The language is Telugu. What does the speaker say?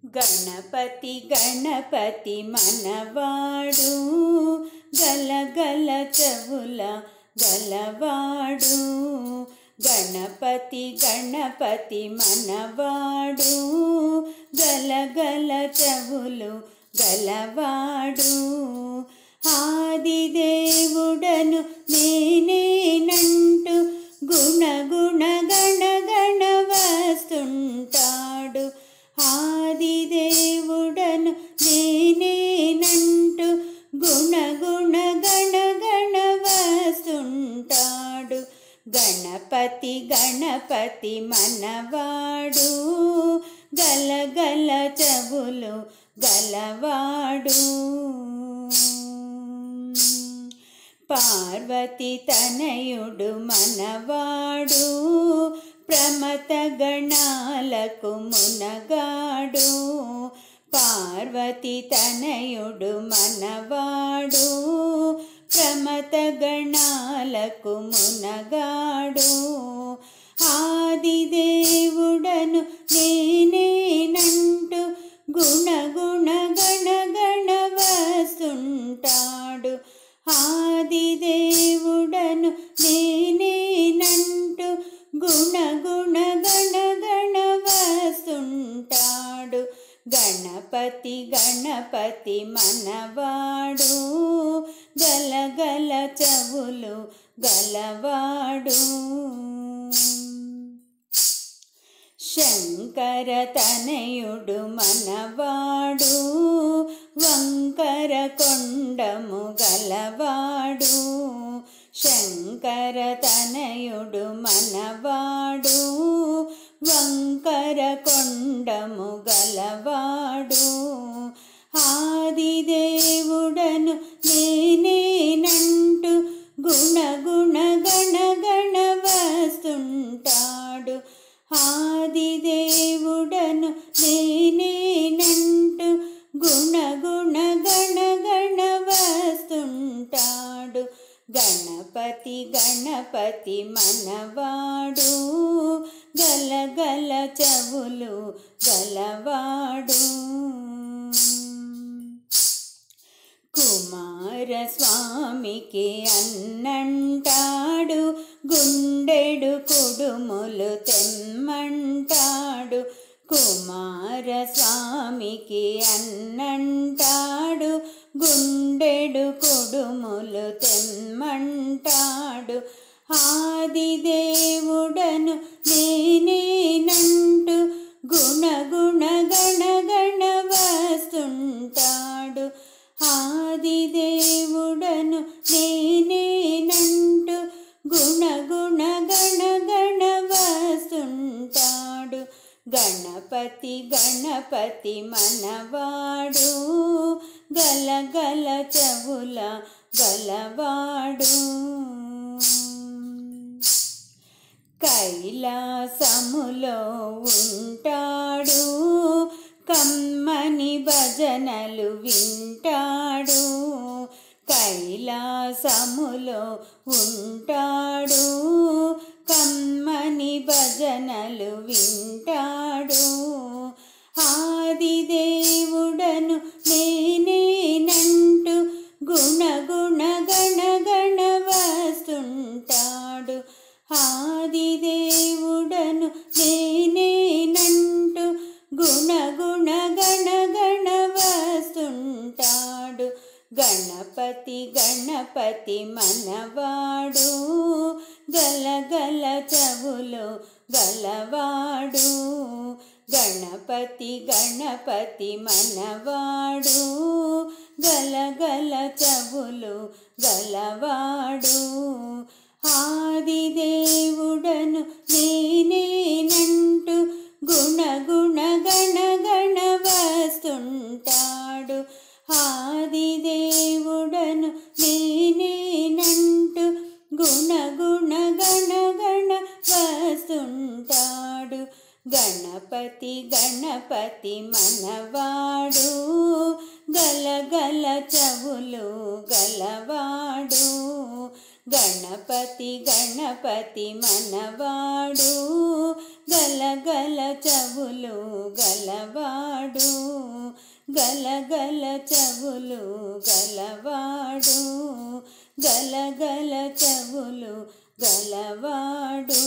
గణపతి గణపతి మనవాడు గలగల చెవుల గలవాడు. గణపతి గణపతి మనవాడు గలగల చెవులు గలవాడు. ఆదిదేవుడను నేనేనంటూ గుణగుణ గణగణ వస్తుంటాడు. ఆదిదేవుడను నేనేనంటూ గుణగుణ గణగణ వస్తుంటాడు. గణపతి గణపతి మనవాడు గలగల చెవులు గలవాడు. పార్వతి తనయుడు మనవాడు ప్రమత గణాలకు మునగాడు. పార్వతి తనయుడు మనవాడు ప్రమత గణాలకు మునగాడు. ఆదిదేవుడను నేనేనంటూ గుణగుణ గణగణ వస్తుంటాడు. ఆదిదేవుడను నేనేనంటూ గుణగుణ గణగణ వస్తుంటాడు. గణపతి గణపతి మనవాడు గలగల చెవులు గలవాడు. శంకర తనయుడు మనవాడు వంకర కొండము గలవాడు. శంకర తనయుడు మనవాడు వంకర కొండము గలవాడు. ఆదిదేవుడను నేనేనంటూ గుణగుణ గణగణ వస్తుంటాడు. ఆదిదేవుడను నేనేనంటూ గుణగుణ గణగణ వస్తుంటాడు. గణపతి గణపతి మనవాడు గలగల చెవులు గలవాడు. కుమారస్వామికి అన్నంటాడు గుండెడు కుడుములు తెమ్మంటాడు. కుమారస్వామికి అన్నంటాడు గుండెడు కుడుములు తెమ్మంటాడు. ఆదిదేవుడను నేనేనంటూ గుణగుణ గణగణ వస్తుంటాడు. ఆదిదేవుడను నేనేనంటూ గుణగుణ గణగణ వస్తుంటాడు. గణపతి గణపతి మనవాడు గలగల చెవుల గలవాడు. కైలాసములో ఉంటాడు కమ్మని భజనలు వింటాడు. కైలాసములో ఉంటాడు కమ్మని భజనలు వింటాడు. ఆదిదేవుడను నేనేనంటూ గుణగుణ గణగణ వస్తుంటాడు. ఆదిదేవుడను నేనేనంటూ గుణగుణ గణగణ వస్తుంటాడు. గణపతి గణపతి మనవాడు గలగల చెవులు గలవాడు. గణపతి గణపతి మనవాడు గలగల చెవులు గలవాడు. ఆదిదేవుడను నేనేనంటూ గుణగుణ గణగణ వస్తుంటాడు. ఆదిదేవుడను నేనేనంటూ గుణగుణ గణగణ వస్తుంటాడు. గణపతి గణపతి మనవాడు గలగల చెవులు గలవాడు. గణపతి గణపతి మనవాడు గలగల చెవులు గలవాడు. గలవాడు గలగల చెవులు గలవాడు గలగల చెవులు గలవాడు.